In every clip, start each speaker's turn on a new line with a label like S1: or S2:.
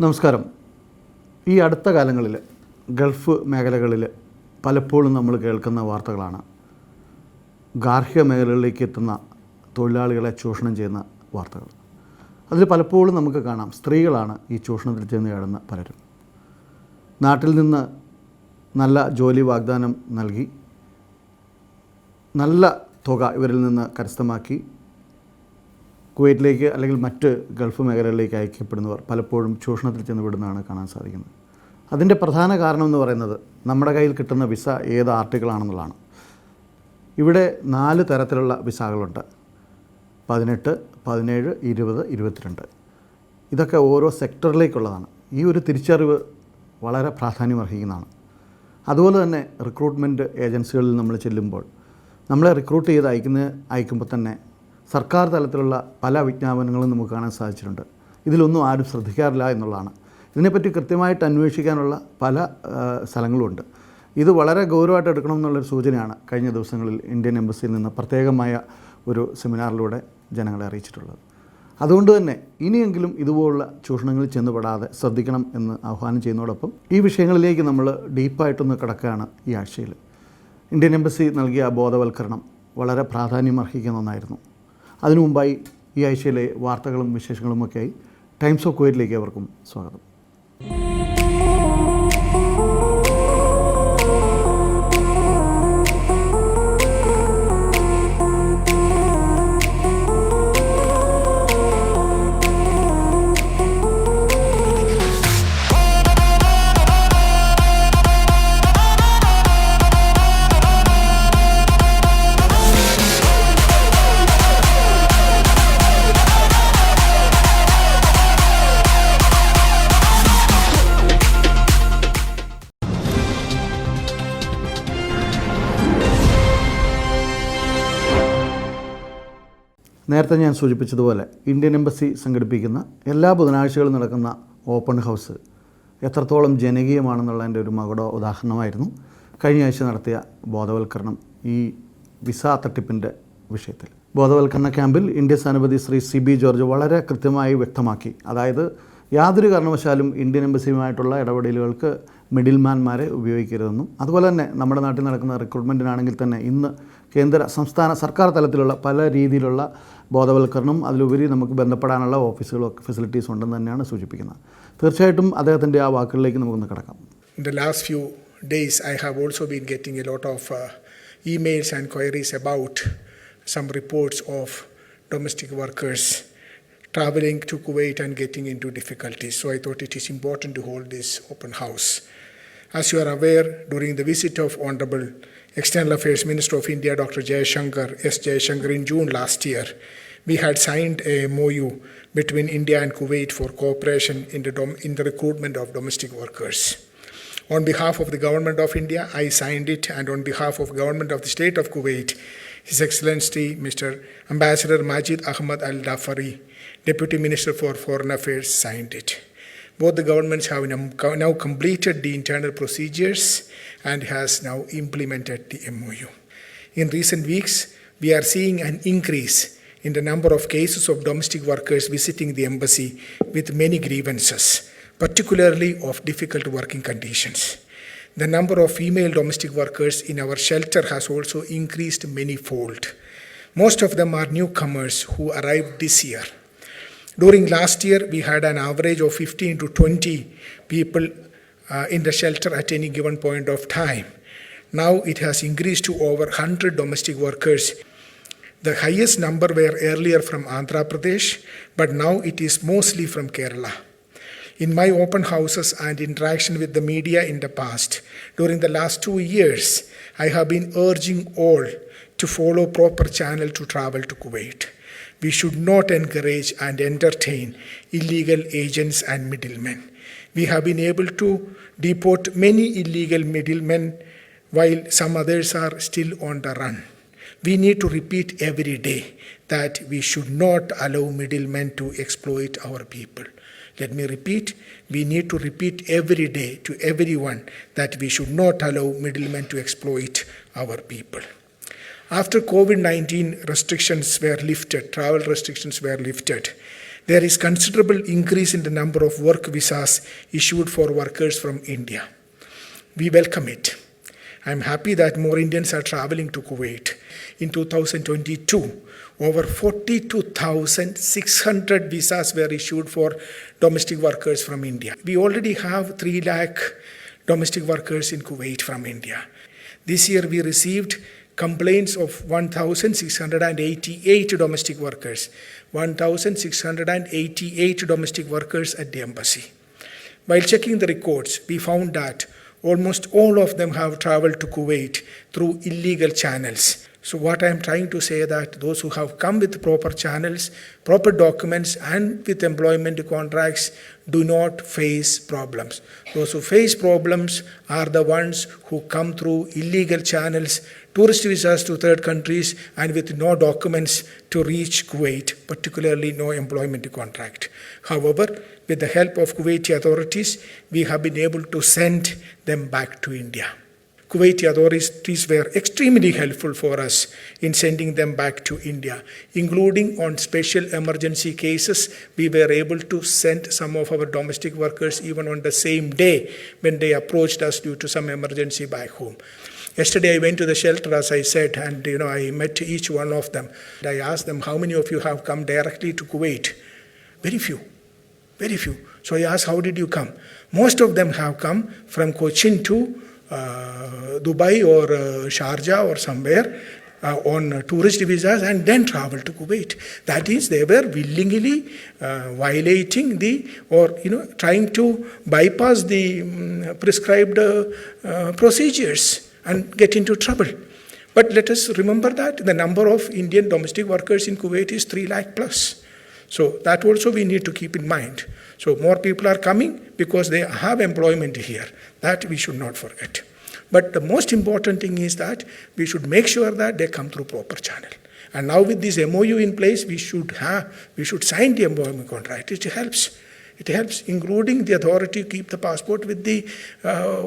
S1: നമസ്കാരം. ഈ അടുത്ത കാലങ്ങളിൽ ഗൾഫ് മേഖലകളിൽ പലപ്പോഴും നമ്മൾ കേൾക്കുന്ന വാർത്തകളാണ് ഗാർഹിക മേഖലകളിലേക്ക് എത്തുന്ന തൊഴിലാളികളെ ചൂഷണം ചെയ്യുന്ന വാർത്തകൾ. അതിൽ പലപ്പോഴും നമുക്ക് കാണാം സ്ത്രീകളാണ് ഈ ചൂഷണത്തിൽ ചെന്ന് ചാടുന്ന പലരും. നാട്ടിൽ നിന്ന് നല്ല ജോലി വാഗ്ദാനം നൽകി നല്ല തുക ഇവരിൽ നിന്ന് കരസ്ഥമാക്കി കുവൈറ്റിലേക്ക് അല്ലെങ്കിൽ മറ്റ് ഗൾഫ് മേഖലകളിലേക്ക് അയക്കപ്പെടുന്നവർ പലപ്പോഴും ചൂഷണത്തിൽ ചെന്ന് വിടുന്നതാണ് കാണാൻ സാധിക്കുന്നത്. അതിൻ്റെ പ്രധാന കാരണം എന്ന് പറയുന്നത് നമ്മുടെ കയ്യിൽ കിട്ടുന്ന വിസ ഏത് ആർട്ടിക്കിളാണെന്നുള്ളതാണ്. ഇവിടെ 4 തരത്തിലുള്ള വിസകളുണ്ട്: 18, 17, 20, 22. ഇതൊക്കെ ഓരോ സെക്ടറിലേക്കുള്ളതാണ്. ഈ ഒരു തിരിച്ചറിവ് വളരെ പ്രാധാന്യമർഹിക്കുന്നതാണ്. അതുപോലെ തന്നെ റിക്രൂട്ട്മെൻറ്റ് ഏജൻസികളിൽ നമ്മൾ ചെല്ലുമ്പോൾ നമ്മളെ റിക്രൂട്ട് ചെയ്ത് അയക്കുമ്പോൾ തന്നെ സർക്കാർ തലത്തിലുള്ള പല വിജ്ഞാപനങ്ങളും നമുക്ക് കാണാൻ സാധിച്ചിട്ടുണ്ട്. ഇതിലൊന്നും ആരും ശ്രദ്ധിക്കാറില്ല എന്നുള്ളതാണ്. ഇതിനെപ്പറ്റി കൃത്യമായിട്ട് അന്വേഷിക്കാനുള്ള പല സ്ഥലങ്ങളുമുണ്ട്. ഇത് വളരെ ഗൗരവമായിട്ട് എടുക്കണം എന്നുള്ളൊരു സൂചനയാണ് കഴിഞ്ഞ ദിവസങ്ങളിൽ ഇന്ത്യൻ എംബസിയിൽ നിന്ന് പ്രത്യേകമായ ഒരു സെമിനാറിലൂടെ ജനങ്ങളെ അറിയിച്ചിട്ടുള്ളത്. അതുകൊണ്ട് തന്നെ ഇനിയെങ്കിലും ഇതുപോലുള്ള ചൂഷണങ്ങളിൽ ചെന്നുപെടാതെ ശ്രദ്ധിക്കണം എന്ന് ആഹ്വാനം ചെയ്യുന്നതോടൊപ്പം ഈ വിഷയങ്ങളിലേക്ക് നമ്മൾ ഡീപ്പായിട്ടൊന്ന് കിടക്കുകയാണ്. ഈ ആഴ്ചയിൽ ഇന്ത്യൻ എംബസി നൽകിയ ബോധവൽക്കരണം വളരെ പ്രാധാന്യമർഹിക്കുന്ന ഒന്നായിരുന്നു. അതിനു മുമ്പായി ഈ ആഴ്ചയിലെ വാർത്തകളും വിശേഷങ്ങളുമൊക്കെയായി ടൈംസ് ഓഫ് കുവൈറ്റിലേക്ക് അവർക്കും സ്വാഗതം. നേരത്തെ ഞാൻ സൂചിപ്പിച്ചതുപോലെ ഇന്ത്യൻ എംബസി സംഘടിപ്പിക്കുന്ന എല്ലാ ബുധനാഴ്ചകളും നടക്കുന്ന ഓപ്പൺ ഹൗസ് എത്രത്തോളം ജനകീയമാണെന്നുള്ളതിൻ്റെ ഒരു മകുട ഉദാഹരണമായിരുന്നു കഴിഞ്ഞ ആഴ്ച നടത്തിയ ബോധവൽക്കരണം ഈ വിസ തട്ടിപ്പിൻ്റെ വിഷയത്തിൽ. ബോധവൽക്കരണ ക്യാമ്പിൽ ഇന്ത്യൻ സ്ഥാനപതി ശ്രീ CB ജോർജ് വളരെ കൃത്യമായി വ്യക്തമാക്കി, അതായത് യാതൊരു കാരണവശാലും ഇന്ത്യൻ എംബസിയുമായിട്ടുള്ള ഇടപെടലുകൾക്ക് മിഡിൽമാൻമാരെ ഉപയോഗിക്കരുതെന്നും, അതുപോലെ തന്നെ നമ്മുടെ നാട്ടിൽ നടക്കുന്ന റിക്രൂട്ട്മെൻറ്റിനാണെങ്കിൽ തന്നെ ഇന്ന് കേന്ദ്ര സംസ്ഥാന സർക്കാർ തലത്തിലുള്ള പല രീതിയിലുള്ള ബോധവൽക്കരണം, അതിലുപരി നമുക്ക് ബന്ധപ്പെടാനുള്ള ഓഫീസുകളും ഫെസിലിറ്റീസ് ഉണ്ടെന്ന് തന്നെയാണ് സൂചിപ്പിക്കുന്നത്. തീർച്ചയായിട്ടും അദ്ദേഹത്തിൻ്റെ ആ വാക്കുകളിലേക്ക് നമുക്കൊന്ന് കിടക്കാം.
S2: In the last few days, I have also been getting a lot of emails and queries about some reports of domestic workers traveling to Kuwait and getting into difficulties. So I thought it is important to hold this open house. As you are aware, during the visit of Honorable External Affairs Minister of India, Dr. S. Jayashankar, in June last year, we had signed a MOU between India and Kuwait for cooperation in the recruitment of domestic workers. On behalf of the Government of India, I signed it, and on behalf of the Government of the State of Kuwait, His Excellency Mr. Ambassador Majid Ahmad Al-Dafari, Deputy Minister for Foreign Affairs, signed it. Both the governments have now completed the internal procedures and has now implemented the MOU. In recent weeks, we are seeing an increase in the number of cases of domestic workers visiting the embassy with many grievances, particularly of difficult working conditions. The number of female domestic workers in our shelter has also increased many-fold. Most of them are newcomers who arrived this year. During last year, we had an average of 15 to 20 people in the shelter at any given point of time. Now it has increased to over 100 domestic workers. The highest number were earlier from Andhra Pradesh, but now it is mostly from Kerala. In my open houses and interaction with the media in the past, during the last 2 years, I have been urging all to follow proper channel to travel to Kuwait. We should not encourage and entertain illegal agents and middlemen. We have been able to deport many illegal middlemen while some others are still on the run. We need to repeat every day that we should not allow middlemen to exploit our people. Let me repeat, we need to repeat every day to everyone that we should not allow middlemen to exploit our people. After COVID-19 restrictions were lifted, travel restrictions were lifted, there is considerable increase in the number of work visas issued for workers from India. We welcome it. I'm happy that more Indians are traveling to Kuwait. In 2022, over 42,600 visas were issued for domestic workers from India. We already have 3 lakh domestic workers in Kuwait from India. This year we received complaints of 1,688 domestic workers. 1,688 domestic workers at the embassy. While checking the records, we found that almost all of them have traveled to Kuwait through illegal channels. So what I am trying to say that those who have come with proper channels, proper documents and with employment contracts do not face problems. Those who face problems are the ones who come through illegal channels, tourist visas to third countries and with no documents to reach Kuwait, particularly no employment contract. However, with the help of Kuwaiti authorities, we have been able to send them back to India. Kuwaiti authorities were extremely helpful for us in sending them back to India, including on special emergency cases. We were able to send some of our domestic workers even on the same day when they approached us due to some emergency back home. Yesterday I went to the shelter, as I said, and I met each one of them. I asked them, how many of you have come directly to Kuwait? Very few. Very few. So I asked, how did you come? Most of them have come from Cochin to Dubai or Sharjah or somewhere on tourist visas and then travel to Kuwait. That is, they were willingly violating trying to bypass the prescribed procedures and get into trouble. But let us remember that the number of Indian domestic workers in Kuwait is 3 lakh plus. So that also we need to keep in mind. So more people are coming because they have employment here. That we should not forget. But the most important thing is that we should make sure that they come through proper channel. And now with this MOU in place, we should sign the employment contract. It helps. It helps, including the authority to keep the passport with the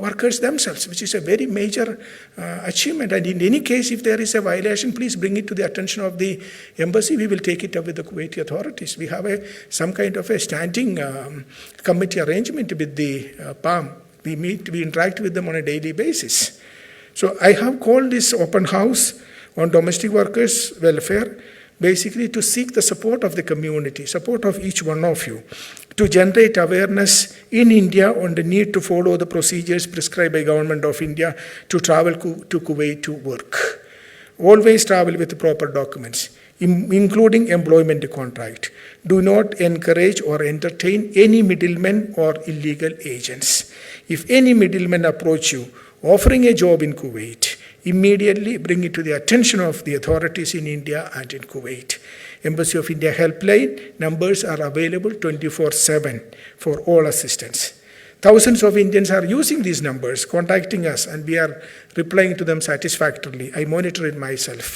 S2: workers themselves, which is a very major achievement. And in any case, if there is a violation, please bring it to the attention of the embassy. We will take it up with the Kuwaiti authorities. We have some kind of a standing committee arrangement with the PAM. We meet, we interact with them on a daily basis. So I have called this open house on domestic workers' welfare, basically to seek the support of the community, support of each one of you, to generate awareness in India on the need to follow the procedures prescribed by Government of India to travel to Kuwait to work. Always travel with proper documents, including employment contract. Do not encourage or entertain any middlemen or illegal agents. If any middlemen approach you offering a job in Kuwait, immediately bring it to the attention of the authorities in India and in Kuwait. Embassy of India helpline numbers are available 24/7 for all assistance. Thousands of Indians are using these numbers, contacting us, and we are replying to them satisfactorily. I monitor it myself.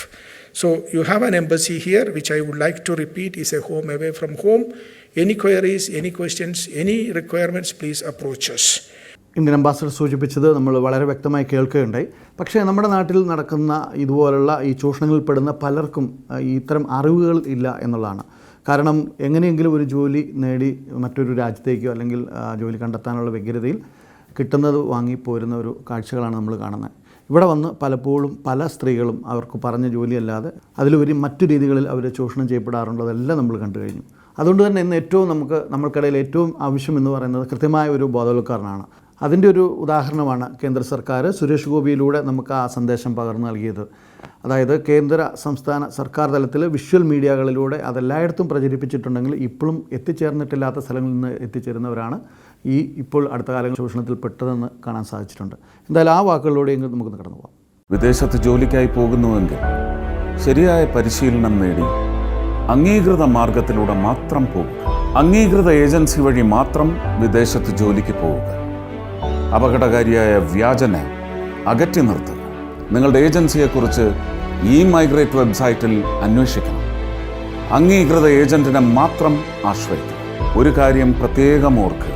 S2: So you have an embassy here, which I would like to repeat is a home away from home. Any queries, any questions, any requirements, please approach us.
S1: Indian ambassador സൂചിപ്പിച്ചത് നമ്മൾ വളരെ വ്യക്തമായി കേൾക്കുകയുണ്ടായി. പക്ഷേ നമ്മുടെ നാട്ടിൽ നടക്കുന്ന ഇതുപോലുള്ള ഈ ചൂഷണങ്ങളിൽപ്പെടുന്ന പലർക്കും ഇത്തരം അറിവുകൾ ഇല്ല എന്നുള്ളതാണ്. കാരണം എങ്ങനെയെങ്കിലും ഒരു ജോലി നേടി മറ്റൊരു രാജ്യത്തേക്കോ അല്ലെങ്കിൽ ജോലി കണ്ടെത്താനുള്ള വ്യഗ്രതയിൽ കിട്ടുന്നത് വാങ്ങിപ്പോരുന്ന ഒരു കാഴ്ചകളാണ് നമ്മൾ കാണുന്നത്. ഇവിടെ വന്ന് പലപ്പോഴും പല സ്ത്രീകളും അവർക്ക് പറഞ്ഞ ജോലിയല്ലാതെ അതിലുപരി മറ്റു രീതികളിൽ അവർ ചൂഷണം ചെയ്യപ്പെടാറുള്ളതെല്ലാം നമ്മൾ കണ്ടു കഴിഞ്ഞു. അതുകൊണ്ട് തന്നെ ഇന്ന് നമ്മൾക്കിടയിൽ ഏറ്റവും ആവശ്യമെന്ന് പറയുന്നത് കൃത്യമായ ഒരു ബോധവൽക്കരണമാണ്. അതിൻ്റെ ഒരു ഉദാഹരണമാണ് കേന്ദ്ര സർക്കാർ സുരേഷ് ഗോപിയിലൂടെ നമുക്ക് ആ സന്ദേശം പകർന്നു നൽകിയത്. അതായത് കേന്ദ്ര സംസ്ഥാന സർക്കാർ തലത്തിൽ വിഷ്വൽ മീഡിയകളിലൂടെ അതെല്ലായിടത്തും പ്രചരിപ്പിച്ചിട്ടുണ്ടെങ്കിൽ ഇപ്പോഴും എത്തിച്ചേർന്നിട്ടില്ലാത്ത സ്ഥലങ്ങളിൽ നിന്ന് എത്തിച്ചേരുന്നവരാണ് ഇപ്പോൾ അടുത്ത കാലങ്ങളിൽ ചൂഷണത്തിൽപ്പെട്ടതെന്ന് കാണാൻ സാധിച്ചിട്ടുണ്ട്. എന്തായാലും ആ വാക്കുകളിലൂടെ നമുക്ക് കടന്നു പോകാം.
S3: വിദേശത്ത് ജോലിക്കായി പോകുന്നുവെങ്കിൽ ശരിയായ പരിശീലനം നേടി അംഗീകൃത മാർഗത്തിലൂടെ മാത്രം പോകുക. അംഗീകൃത ഏജൻസി വഴി മാത്രം വിദേശത്ത് ജോലിക്ക് പോവുക. അപകടകാരിയായ വ്യാജനെ അകറ്റി നിർത്തുക. നിങ്ങളുടെ ഏജൻസിയെക്കുറിച്ച് മൈഗ്രേറ്റ് വെബ്സൈറ്റിൽ അന്വേഷിക്കണം. അംഗീകൃത ഏജന്റിനെ മാത്രം ആശ്രയിക്കണം. ഒരു കാര്യം പ്രത്യേകം ഓർക്കുക,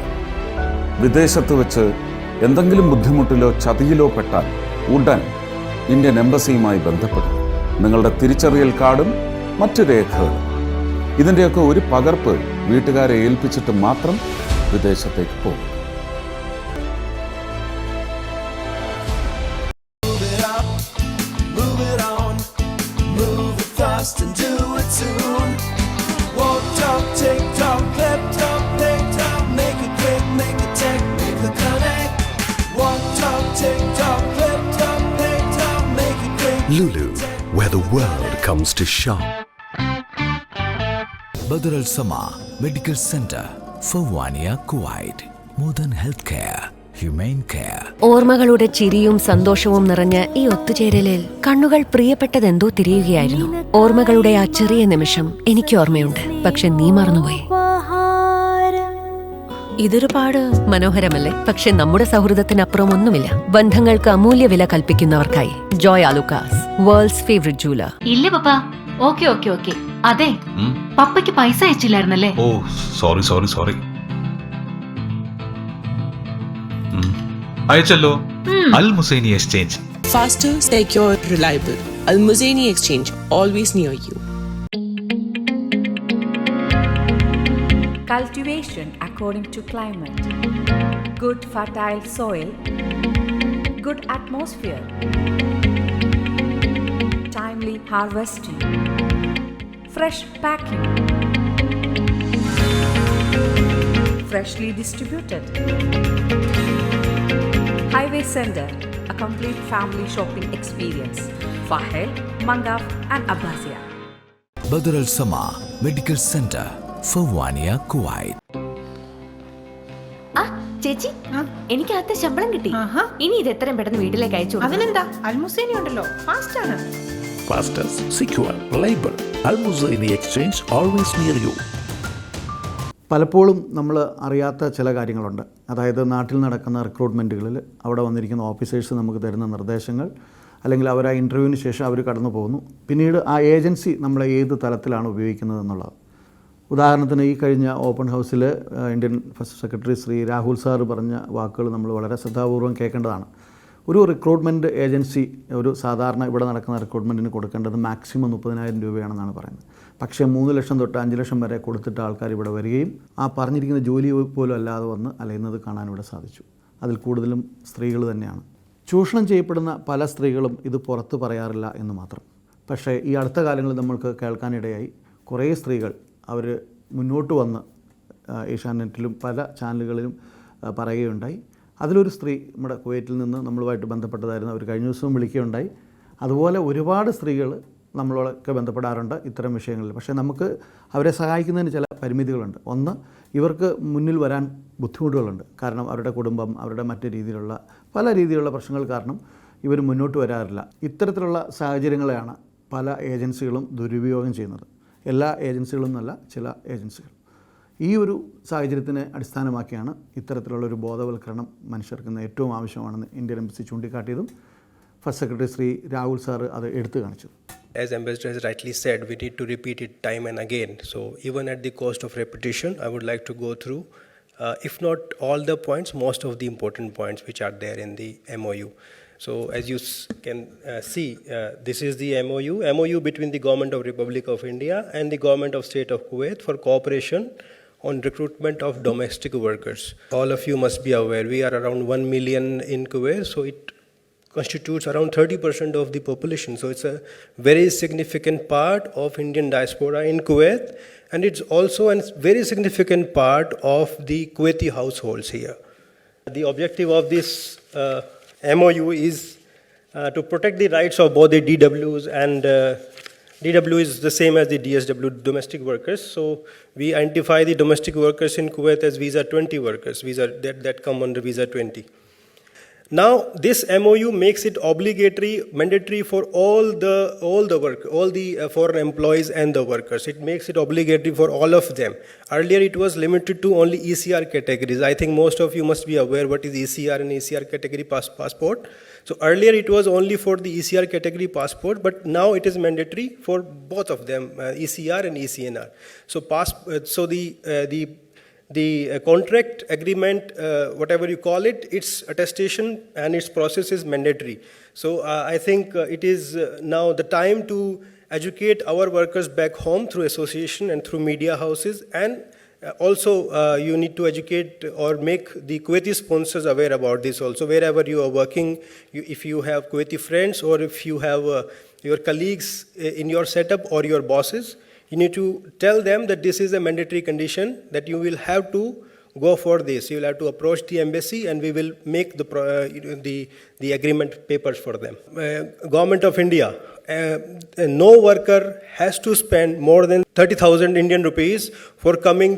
S3: വിദേശത്ത് വെച്ച് എന്തെങ്കിലും ബുദ്ധിമുട്ടിലോ ചതിയിലോ പെട്ടാൽ ഉടൻ ഇന്ത്യൻ എംബസിയുമായി ബന്ധപ്പെടുക. നിങ്ങളുടെ തിരിച്ചറിയൽ കാർഡും മറ്റു രേഖകളും ഇതിൻ്റെയൊക്കെ ഒരു പകർപ്പ് വീട്ടുകാരെ ഏൽപ്പിച്ചിട്ട് മാത്രം വിദേശത്തേക്ക് പോകും.
S4: And do it soon. Walk, talk, tick, talk, clip, talk, pick, talk, make it quick, make it tick, make the connect. Walk, talk, tick, talk, clip, talk, pick, talk, make it quick.
S5: Lulu, where the world comes to shop.
S6: Badr Al Sama Medical Center, Fawwania, Kuwait. More than healthcare, humane care.
S7: ഓർമ്മകളുടെ ചിരിയും സന്തോഷവും നിറഞ്ഞ ഈ ഒത്തുചേരലിൽ കണ്ണുകൾ പ്രിയപ്പെട്ടതെന്തോ തിരിയുകയായിരുന്നു. ഓർമ്മകളുടെ ആ ചെറിയ നിമിഷം എനിക്ക് ഓർമ്മയുണ്ട്, പക്ഷെ നീ മറന്നുപോയി. ഇതൊരുപാട് മനോഹരമല്ലേ? പക്ഷെ നമ്മുടെ സൗഹൃദത്തിനപ്പുറം ഒന്നുമില്ല. ബന്ധങ്ങൾക്ക് അമൂല്യ വില കൽപ്പിക്കുന്നവർക്കായി Joy Alukkas, world's favourite jeweller.
S8: ഇല്ല പപ്പ, ഓക്കെ ഓക്കെ ഓക്കെ. അതെ, പപ്പയ്ക്ക് പൈസ അയച്ചില്ലായിരുന്നല്ലേ?
S9: Oh sorry sorry sorry. അയച്ചല്ലോ. Al Muzaini exchange.
S10: Faster, secure, reliable. Al Muzaini Exchange, always near you.
S11: Cultivation according to climate. Good fertile soil. Good atmosphere. Timely harvesting. Fresh packing. Freshly distributed. Highway Center, a complete family shopping experience. Fahel, Mangaf and Abbasia.
S6: Badr Al Sama Medical Center, Fawwania, Kuwait.
S8: ചേച്ചി, എനിക്ക് അകത്ത് ശമ്പളം കിട്ടി. ഇനി ഇത് എത്രയും പെട്ടെന്ന് വീട്ടിലേക്ക് അയച്ചു.
S11: അതിനെന്താ, അൽമുസൈനി ഉണ്ടല്ലോ, ഫാസ്റ്റ് ആണ്.
S5: Fastest, secure, reliable. Al Muzaini Exchange, always near you.
S1: പലപ്പോഴും നമ്മൾ അറിയാത്ത ചില കാര്യങ്ങളുണ്ട്. അതായത് നാട്ടിൽ നടക്കുന്ന റിക്രൂട്ട്മെൻറ്റുകളിൽ അവിടെ വന്നിരിക്കുന്ന ഓഫീസേഴ്സ് നമുക്ക് തരുന്ന നിർദ്ദേശങ്ങൾ, അല്ലെങ്കിൽ അവർ ആ ഇൻ്റർവ്യൂവിന് ശേഷം അവർ കടന്നു പോകുന്നു. പിന്നീട് ആ ഏജൻസി നമ്മളെ ഏത് തലത്തിലാണ് ഉപയോഗിക്കുന്നത് എന്നുള്ളത്. ഉദാഹരണത്തിന് ഈ കഴിഞ്ഞ ഓപ്പൺ ഹൗസിൽ Indian first secretary Shri Rahul sir പറഞ്ഞ വാക്കുകൾ നമ്മൾ വളരെ ശ്രദ്ധാപൂർവ്വം കേൾക്കേണ്ടതാണ്. ഒരു റിക്രൂട്ട്മെൻറ്റ് ഏജൻസി ഒരു സാധാരണ ഇവിടെ നടക്കുന്ന റിക്രൂട്ട്മെൻറ്റിന് കൊടുക്കേണ്ടത് മാക്സിമം 30,000 രൂപയാണെന്നാണ് പറയുന്നത്. പക്ഷേ 3 ലക്ഷം തൊട്ട് 5 ലക്ഷം വരെ കൊടുത്തിട്ട് ആൾക്കാർ ഇവിടെ വരികയും ആ പറഞ്ഞിരിക്കുന്ന ജോലി പോലും അല്ലാതെ വന്ന് അലയുന്നത് കാണാൻ ഇവിടെ സാധിച്ചു. അതിൽ കൂടുതലും സ്ത്രീകൾ തന്നെയാണ്. ചൂഷണം ചെയ്യപ്പെടുന്ന പല സ്ത്രീകളും ഇത് പുറത്ത് പറയാറില്ല എന്ന് മാത്രം. പക്ഷേ ഈ അടുത്ത കാലങ്ങളിൽ നമ്മൾക്ക് കേൾക്കാനിടയായി കുറേ സ്ത്രീകൾ അവർ മുന്നോട്ട് വന്ന് ഏഷ്യാനെറ്റിലും പല ചാനലുകളിലും പറയുകയുണ്ടായി. അതിലൊരു സ്ത്രീ നമ്മുടെ കുവൈറ്റിൽ നിന്ന് നമ്മളുമായിട്ട് ബന്ധപ്പെട്ടതായിരുന്നു. അവർ കഴിഞ്ഞ ദിവസവും വിളിക്കുകയുണ്ടായി. അതുപോലെ ഒരുപാട് സ്ത്രീകൾ നമ്മളോടൊക്കെ ബന്ധപ്പെടാറുണ്ട് ഇത്തരം വിഷയങ്ങളിൽ. പക്ഷേ നമുക്ക് അവരെ സഹായിക്കുന്നതിന് ചില പരിമിതികളുണ്ട്. ഒന്ന്, ഇവർക്ക് മുന്നിൽ വരാൻ ബുദ്ധിമുട്ടുകളുണ്ട്. കാരണം അവരുടെ കുടുംബം, അവരുടെ മറ്റ് രീതിയിലുള്ള പല രീതിയിലുള്ള പ്രശ്നങ്ങൾ കാരണം ഇവർ മുന്നോട്ട് വരാറില്ല. ഇത്തരത്തിലുള്ള സാഹചര്യങ്ങളെയാണ് പല ഏജൻസികളും ദുരുപയോഗം ചെയ്യുന്നത്. എല്ലാ ഏജൻസികളും എന്നല്ല, ചില ഏജൻസികൾ. ഈ ഒരു സാഹചര്യത്തിനെ അടിസ്ഥാനമാക്കിയാണ് ഇത്തരത്തിലുള്ളൊരു ബോധവൽക്കരണം മനുഷ്യർക്ക് ഏറ്റവും ആവശ്യമാണെന്ന് ഇന്ത്യൻ എംബസി ചൂണ്ടിക്കാട്ടിയതും first secretary Shri Rahul sir അത് എടുത്തു കാണിച്ചത്.
S12: As Ambassador has rightly said, we need to repeat it time and again. So even at the cost of repetition, I would like to go through, if not all the points, most of the important points which are there in the MOU. So as you can see, this is the MOU between the Government of Republic of India and the Government of State of Kuwait for cooperation on recruitment of domestic workers. All of you must be aware, we are around 1 million in Kuwait, so it constitutes around 30% of the population. So it's a very significant part of Indian diaspora in Kuwait, and it's also a very significant part of the Kuwaiti households here. The objective of this MOU is to protect the rights of both the DWs and DW is the same as the DSW, domestic workers. So we identify the domestic workers in Kuwait as visa 20 workers, that come under visa 20. Now, this MOU makes it obligatory, mandatory for all the foreign employees and the workers. It makes it obligatory for all of them. Earlier, it was limited to only ECR categories. I think most of you must be aware what is ECR and ECR category passport. So earlier, it was only for the ECR category passport, but now it is mandatory for both of them, ECR and ECNR. So the contract agreement, whatever you call it, its attestation and its process is mandatory. So I think it is now the time to educate our workers back home through association and through media houses and Also, you need to educate or make the Kuwaiti sponsors aware about this also. Wherever you are working, if you have Kuwaiti friends or if you have your colleagues in your setup or your bosses, you need to tell them that this is a mandatory condition, that you will have to go for this. You will have to approach the embassy and we will make the agreement papers for them. Government of India, no worker has to spend more than 30,000 Indian rupees for coming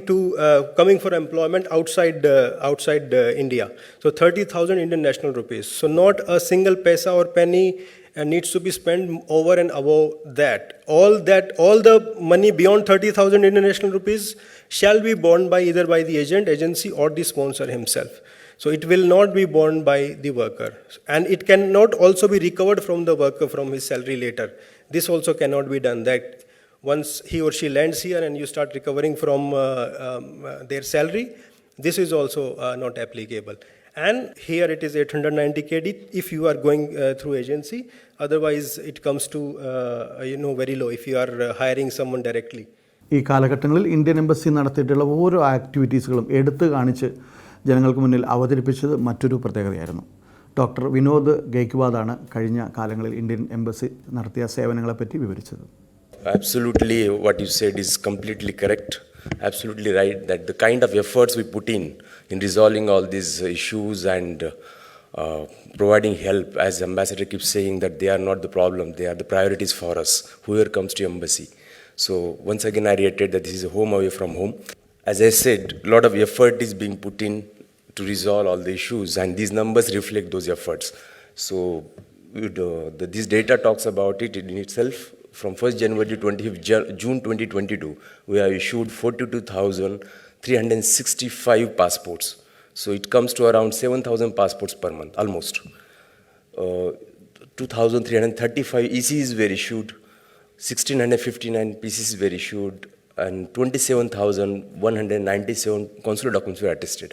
S12: for employment outside India. So 30,000 Indian national rupees. So not a single paisa or penny needs to be spent over and above that. All the money beyond 30,000 Indian national rupees shall be borne by either by the agent, agency, or the sponsor himself. So it will not be borne by the worker. And it cannot also be recovered from the worker from his salary later. This also cannot be done, that once he or she lands here and you start recovering from their salary, this is also not applicable. And here it is 890 KD if you are going through agency. Otherwise, it comes to very low if you are hiring someone directly.
S1: ഈ കാലഘട്ടങ്ങളിൽ Indian embassy നടത്തിയിട്ടുള്ള ഓരോ ആക്ടിവിറ്റീസുകളും എടുത്തു കാണിച്ച് ജനങ്ങൾക്ക് മുന്നിൽ അവതരിപ്പിച്ചത് മറ്റൊരു പ്രത്യേകതയായിരുന്നു. ഡോക്ടർ വിനോദ് ഗേക്വാദാണ് കഴിഞ്ഞ കാലങ്ങളിൽ ഇന്ത്യൻ എംബസി നടത്തിയ സേവനങ്ങളെപ്പറ്റി വിവരിച്ചത്.
S13: Absolutely, what you said is completely correct. Absolutely right, that the kind of efforts we put in resolving all these issues and providing help, as Ambassador keeps saying, that they are not the problem, they are the priorities for us, whoever comes to embassy. So once again I reiterate that this is a home away from home. As I said, a lot of effort is being put in to resolve all the issues, and these numbers reflect those efforts. So this data talks about it in itself. From 1st January to 25th June 2022, we have issued 42,365 passports. So it comes to around 7,000 passports per month, almost. 2,335 ECs were issued, 1,659 PCs were issued, and 27,197 consular documents were attested.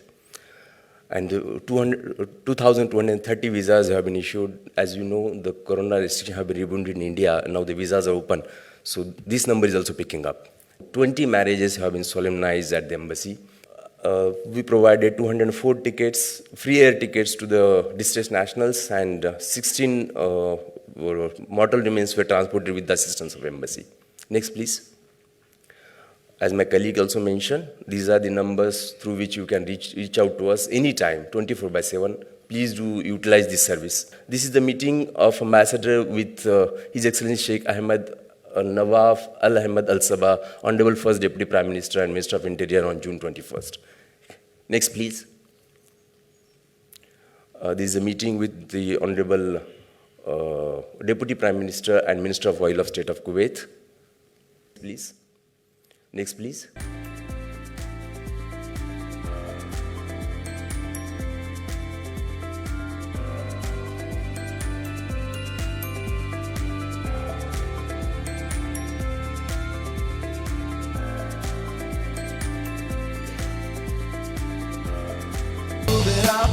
S13: And 2,230 visas have been issued. As you know, the corona restrictions have been removed in India. Now the visas are open. So this number is also picking up. 20 marriages have been solemnized at the embassy. We provided 204 tickets, free air tickets to the distressed nationals, and 16 mortal remains were transported with the assistance of embassy. Next, please. As my colleague also mentioned, these are the numbers through which you can reach out to us anytime, 24/7. Please do utilize this service. This is the meeting of Ambassador with His Excellency Sheikh Ahmed Nawaf Al Ahmed Al Sabah, Honorable First Deputy Prime Minister and Minister of Interior, on June 21st. Next, please. This is a meeting with the Honorable Deputy Prime Minister and Minister of Oil of State of Kuwait. Please. Next, please.
S4: Move it up,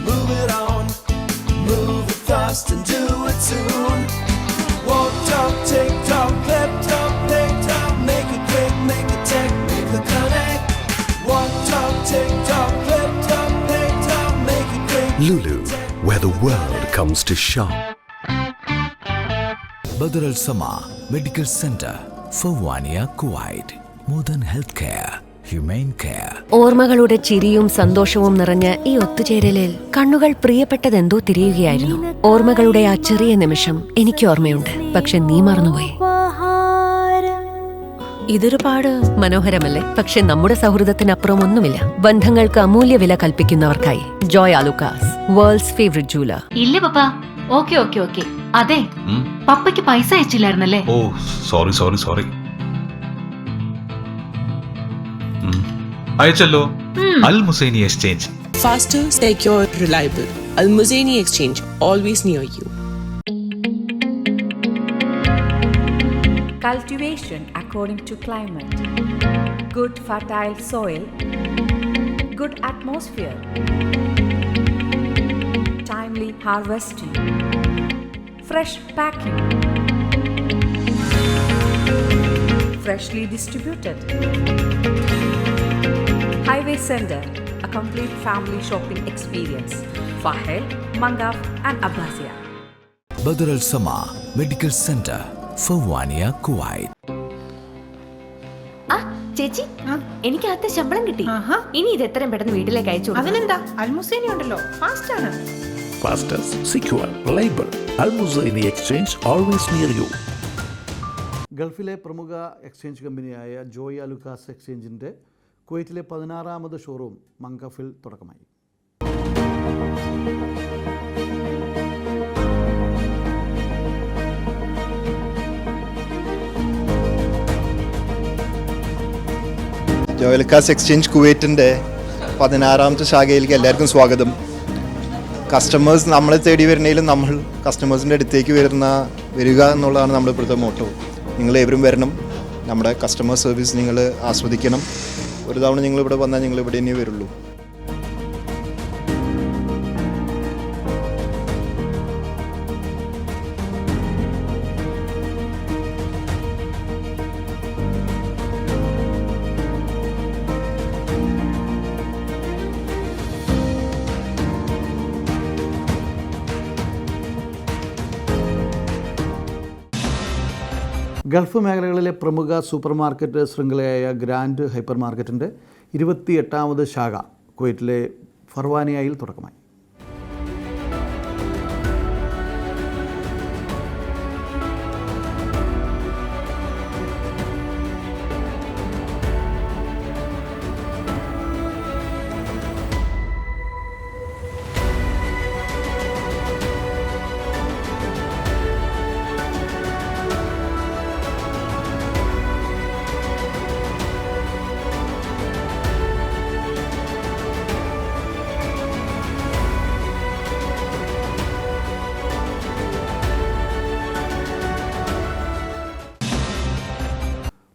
S4: move it on, move it fast and do it soon. Walk, talk, tick, tock, clip, top, pick, top, make it quick, make it tech, make the connect. Walk, talk, tick, tock, clip, top, pick, top, make it quick.
S6: Lulu, where the world comes to shop. Badr Al Sama Medical Center, Fawwania, Kuwait. Modern healthcare, humane care.
S7: ഓർമ്മകളുടെ ചിരിയും സന്തോഷവും നിറഞ്ഞ ഈ ഒത്തുചേരലിൽ കണ്ണുകൾ പ്രിയപ്പെട്ടതെന്തോ തിരിയുകയായിരുന്നു. ഓർമ്മകളുടെ ആ ചെറിയ നിമിഷം എനിക്ക് ഓർമ്മയുണ്ട്, പക്ഷെ നീ മറന്നുപോയി. ഇതൊരു പാട് മനോഹരമല്ലേ? പക്ഷെ നമ്മുടെ സൗഹൃദത്തിനപ്പുറം ഒന്നുമില്ല. ബന്ധങ്ങൾക്ക് അമൂല്യ വില കൽപ്പിക്കുന്നവർക്കായി Joy Alukkas, world's favourite jeweller.
S8: ഇല്ല പപ്പ. ഓക്കെ. അതെ, പപ്പയ്ക്ക് പൈസ അയച്ചില്ലായിരുന്നല്ലേ?
S9: Oh sorry. അയച്ചല്ലോ. Al Muzaini exchange.
S10: Faster, secure, reliable. Al Muzaini Exchange, always near you.
S11: Cultivation according to climate. Good fertile soil. Good atmosphere. Timely harvesting. Fresh packing. Freshly distributed. Highway Center, a complete family shopping experience. Fahel, Mangaf and Abbasia.
S6: Badr Al Sama Medical Center, Fawwania, Kuwait.
S7: ചേച്ചി, എനിക്ക് അകത്തെ ശമ്പളം കിട്ടി. ഇനി ഇത് എത്രയും പെട്ടെന്ന് വീട്ടിലേക്ക് അയച്ചു.
S10: അതിനെന്താ, അൽമുസൈനി ഉണ്ടല്ലോ, ഫാസ്റ്റ് ആണ്.
S5: Fastest, secure, reliable. Al Muzaini Exchange, always near you.
S1: ഗൾഫിലെ പ്രമുഖ എക്സ്ചേഞ്ച് കമ്പനിയായ ജോയ് അലുക്കാസ് എക്സ്ചേഞ്ചിൻ്റെ കുവൈറ്റിലെ 16ാമത് ഷോറൂം മംഗഫിൽ തുടക്കമായി.
S14: ജോയ് അലുക്കാസ് എക്സ്ചേഞ്ച് കുവൈറ്റിൻ്റെ 16ാമത്തെ ശാഖയിലേക്ക് എല്ലാവർക്കും സ്വാഗതം. കസ്റ്റമേഴ്സ് നമ്മളെ തേടി വരുന്നതിലും നമ്മൾ കസ്റ്റമേഴ്സിൻ്റെ അടുത്തേക്ക് വരിക എന്നുള്ളതാണ് നമ്മുടെ ഇപ്പോഴത്തെ മോട്ടോ. നിങ്ങളേവരും വരണം, നമ്മുടെ കസ്റ്റമർ സർവീസ് നിങ്ങൾ ആസ്വദിക്കണം. ഒരു തവണ നിങ്ങളിവിടെ വന്നാൽ നിങ്ങൾ ഇവിടെ ഇനി വരുള്ളൂ.
S1: ഗൾഫ് മേഖലകളിലെ പ്രമുഖ സൂപ്പർ മാർക്കറ്റ് ശൃംഖലയായ ഗ്രാൻഡ് ഹൈപ്പർ മാർക്കറ്റിൻ്റെ 28ാമത് ശാഖ കുവൈറ്റിലെ ഫർവാനിയയിൽ തുടക്കമായി.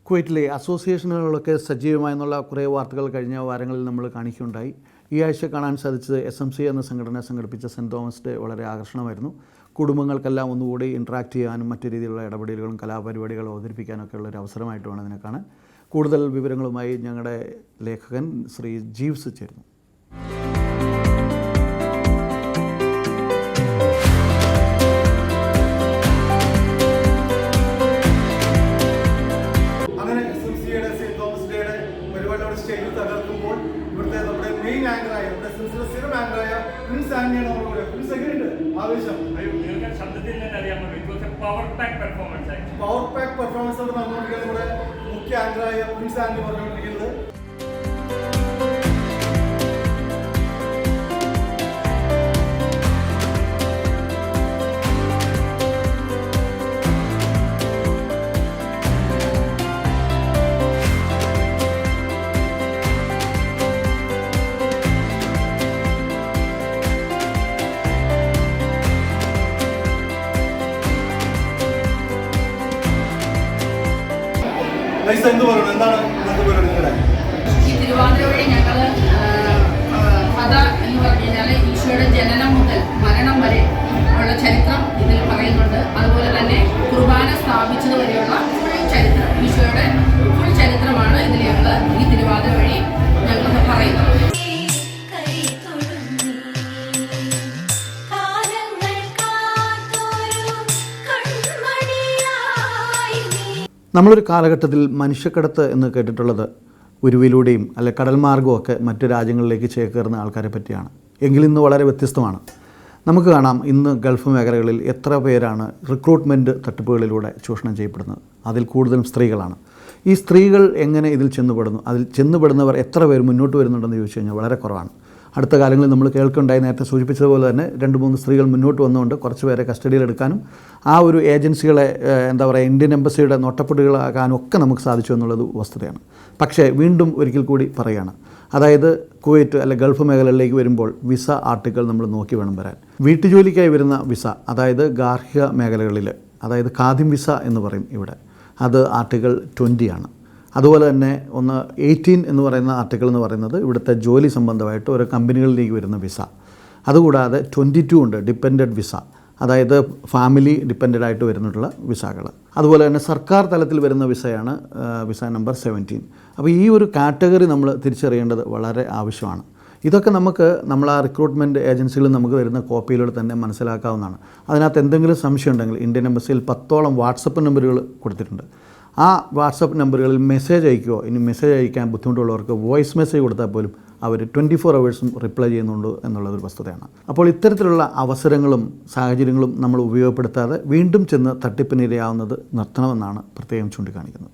S1: കുവൈറ്റിലെ അസോസിയേഷനുകളൊക്കെ സജീവമായെന്നുള്ള കുറേ വാർത്തകൾ കഴിഞ്ഞ വാരങ്ങളിൽ നമ്മൾ കാണിക്കുകയുണ്ടായി. ഈ ആഴ്ച കാണാൻ സാധിച്ചത് SMC എന്ന സംഘടന സംഘടിപ്പിച്ച സെൻറ്റ് തോമസ് ഡേ വളരെ ആകർഷണമായിരുന്നു. കുടുംബങ്ങൾക്കെല്ലാം ഒന്നുകൂടി ഇൻട്രാക്ട് ചെയ്യാനും മറ്റു രീതിയിലുള്ള ഇടപെടലുകളും കലാപരിപാടികളും അവതരിപ്പിക്കാനൊക്കെ ഉള്ളൊരു അവസരമായിട്ട് വേണം ഇതിനെ കാണാൻ. കൂടുതൽ വിവരങ്ങളുമായി ഞങ്ങളുടെ ലേഖകൻ ശ്രീ ജീവ്സ് ചേരുന്നു.
S15: സ്റ്റേജിൽ തകർക്കുമ്പോൾ ഇവിടുത്തെ നമ്മുടെ മെയിൻ ആങ്കറായ നമ്മുടെ സ്ഥിരം ആങ്കറായ പ്രിൻസ് ആന്റിയാണ് നമ്മുടെ പ്രിൻസ് എങ്ങനെയുണ്ട് ആവേശം? ശബ്ദത്തിൽ തന്നെ അറിയാൻ പറ്റും. പവർ പാക്ക് പെർഫോമൻസ് ആണ് നടന്നുകൊണ്ടിരിക്കുന്നത്. നമ്മുടെ മുഖ്യ ആങ്കറായ പ്രിൻസ് ആന്റി പറഞ്ഞുകൊണ്ടിരിക്കുന്നത്. എന്ത് പറയണം, എന്താണ് ഇന്നത്തെ പരിപാടി?
S16: ഈ തിരുവാതിര വഴി ഞങ്ങൾ കഥ എന്ന് പറഞ്ഞു കഴിഞ്ഞാൽ ഈശോയുടെ ജനനം മുതൽ മരണം വരെ ഉള്ള ചരിത്രം ഇതിൽ പറയുന്നുണ്ട്. അതുപോലെ തന്നെ കുർബാന സ്ഥാപിച്ചത് വരെയുള്ള ഫുൾ ചരിത്രം, ഈശോയുടെ ഫുൾ ചരിത്രമാണ് ഇതിൽ ഞങ്ങൾ ഈ തിരുവാതിര വഴി ഞങ്ങൾ പറയുന്നത്.
S1: നമ്മളൊരു കാലഘട്ടത്തിൽ മനുഷ്യക്കടത്ത് എന്ന് കേട്ടിട്ടുള്ളത് ഉരുവിലൂടെയും അല്ലെ കടൽ മാർഗമൊക്കെ മറ്റു രാജ്യങ്ങളിലേക്ക് ചേക്കേറുന്ന ആൾക്കാരെ പറ്റിയാണ്. എങ്കിലിന്ന് വളരെ വ്യത്യസ്തമാണ്. നമുക്ക് കാണാം ഇന്ന് ഗൾഫ് മേഖലകളിൽ എത്ര പേരാണ് റിക്രൂട്ട്മെൻറ്റ് തട്ടിപ്പുകളിലൂടെ ചൂഷണം ചെയ്യപ്പെടുന്നത്. അതിൽ കൂടുതലും സ്ത്രീകളാണ്. ഈ സ്ത്രീകൾ എങ്ങനെ ഇതിൽ ചെന്നുപെടുന്നു, അതിൽ ചെന്നുപെടുന്നവർ എത്ര പേർ മുന്നോട്ട് വരുന്നുണ്ടെന്ന് ചോദിച്ചു കഴിഞ്ഞാൽ വളരെ കുറവാണ്. അടുത്ത കാലങ്ങളിൽ നമ്മൾ കേൾക്കുണ്ടായി, നേരത്തെ സൂചിപ്പിച്ചതുപോലെ തന്നെ 2-3 സ്ത്രീകൾ മുന്നോട്ട് വന്നുകൊണ്ട് കുറച്ച് പേരെ കസ്റ്റഡിയിലെടുക്കാനും ആ ഒരു ഏജൻസികളെ ഇന്ത്യൻ എംബസിയുടെ നോട്ടപ്പെടുകളാക്കാനും ഒക്കെ നമുക്ക് സാധിച്ചു എന്നുള്ളത് വസ്തുതയാണ്. പക്ഷേ വീണ്ടും ഒരിക്കൽ കൂടി പറയുകയാണ്, അതായത് കുവൈറ്റ് അല്ലെ ഗൾഫ് മേഖലകളിലേക്ക് വരുമ്പോൾ വിസ ആർട്ടിക്കിൾ നമ്മൾ നോക്കി വേണം വരാൻ. വീട്ടുജോലിക്കായി വരുന്ന വിസ, അതായത് ഗാർഹിക മേഖലകളിൽ, അതായത് ഖാദിം വിസ എന്ന് പറയും ഇവിടെ, അത് ആർട്ടിക്കിൾ 20 ആണ്. അതുപോലെ തന്നെ 18 എന്ന് പറയുന്ന ആർട്ടിക്കിൾ എന്ന് പറയുന്നത് ഇവിടുത്തെ ജോലി സംബന്ധമായിട്ട് ഓരോ കമ്പനികളിലേക്ക് വരുന്ന വിസ. അതുകൂടാതെ 22 ഉണ്ട്, ഡിപ്പെൻഡൻറ്റ് വിസ. അതായത് ഫാമിലി ഡിപ്പെൻഡൻ്റ് ആയിട്ട് വരുന്നിട്ടുള്ള വിസകൾ. അതുപോലെ തന്നെ സർക്കാർ തലത്തിൽ വരുന്ന വിസയാണ് വിസ നമ്പർ 17. അപ്പോൾ ഈ ഒരു കാറ്റഗറി നമ്മൾ തിരിച്ചറിയേണ്ടത് വളരെ ആവശ്യമാണ്. ഇതൊക്കെ നമ്മൾ ആ റിക്രൂട്ട്മെൻറ്റ് ഏജൻസികളിൽ നമുക്ക് തരുന്ന കോപ്പിയിലൂടെ തന്നെ മനസ്സിലാക്കാവുന്നതാണ്. അതിനകത്ത് എന്തെങ്കിലും സംശയം ഉണ്ടെങ്കിൽ ഇന്ത്യൻ എംബസിയിൽ 10ഓളം വാട്സപ്പ് നമ്പറുകൾ കൊടുത്തിട്ടുണ്ട്. ആ വാട്സപ്പ് നമ്പറുകളിൽ മെസ്സേജ് അയക്കുകയോ ഇനി മെസ്സേജ് അയക്കാൻ ബുദ്ധിമുട്ടുള്ളവർക്ക് വോയിസ് മെസ്സേജ് കൊടുത്താൽ പോലും അവർ 24 hours റിപ്ലൈ ചെയ്യുന്നുണ്ട് എന്നുള്ളതൊരു വസ്തുതയാണ്. അപ്പോൾ ഇത്തരത്തിലുള്ള അവസരങ്ങളും സാഹചര്യങ്ങളും നമ്മൾ ഉപയോഗപ്പെടുത്താതെ വീണ്ടും ചെന്ന് തട്ടിപ്പിനിരയാവുന്നത് നിർത്തണമെന്നാണ് പ്രത്യേകം ചൂണ്ടിക്കാണിക്കുന്നത്.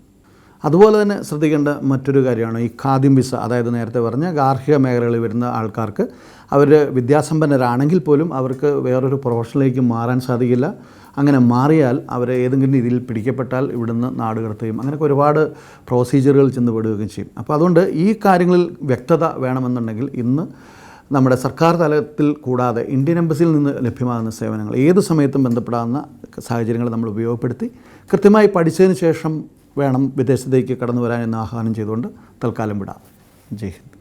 S1: അതുപോലെ തന്നെ ശ്രദ്ധിക്കേണ്ട മറ്റൊരു കാര്യമാണ് ഈ ഖാദിം വിസ. അതായത് നേരത്തെ പറഞ്ഞ ഗാർഹിക മേഖലകളിൽ വരുന്ന ആൾക്കാർക്ക് അവർ വിദ്യാസമ്പന്നരാണെങ്കിൽ പോലും അവർക്ക് വേറൊരു പ്രൊഫഷനിലേക്ക് മാറാൻ സാധിക്കില്ല. അങ്ങനെ മാറിയാൽ അവരെ ഏതെങ്കിലും രീതിയിൽ പിടിക്കപ്പെട്ടാൽ ഇവിടുന്ന് നാട് കടത്തുകയും അങ്ങനെയൊക്കെ ഒരുപാട് പ്രൊസീജിയറുകൾ ചെന്ന് പെടുകയും ചെയ്യും. അപ്പോൾ അതുകൊണ്ട് ഈ കാര്യങ്ങളിൽ വ്യക്തത വേണമെന്നുണ്ടെങ്കിൽ ഇന്ന് നമ്മുടെ സർക്കാർ തലത്തിൽ കൂടാതെ ഇന്ത്യൻ എംബസിയിൽ നിന്ന് ലഭ്യമാകുന്ന സേവനങ്ങൾ ഏത് സമയത്തും ബന്ധപ്പെടാവുന്ന സാഹചര്യങ്ങൾ നമ്മൾ ഉപയോഗപ്പെടുത്തി കൃത്യമായി പഠിച്ചതിന് ശേഷം വേണം വിദേശത്തേക്ക് കടന്നു വരാൻ എന്ന് ആഹ്വാനം ചെയ്തുകൊണ്ട് തൽക്കാലം വിടാം. ജയ് Hind.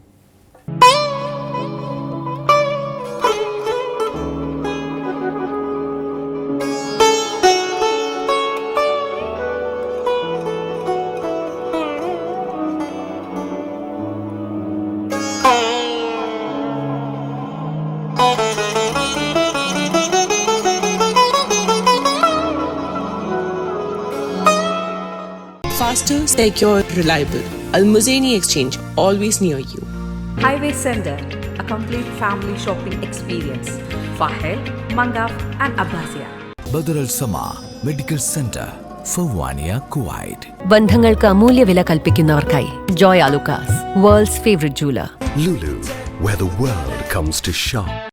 S10: Faster, secure, reliable. Al Muzaini Exchange, always near you.
S11: Highway Center, a complete family shopping experience for Hel, Mangaf and Abbasiya.
S6: Badr Al Sama Medical Center, Fawwania, Kuwait.
S7: ബന്ധങ്ങൾക്ക് അമൂല്യ വില കൽപ്പിക്കുന്നവർക്കായി Joy Alukkas, world's favourite jeweller.
S5: Lulu, where the world comes to shop.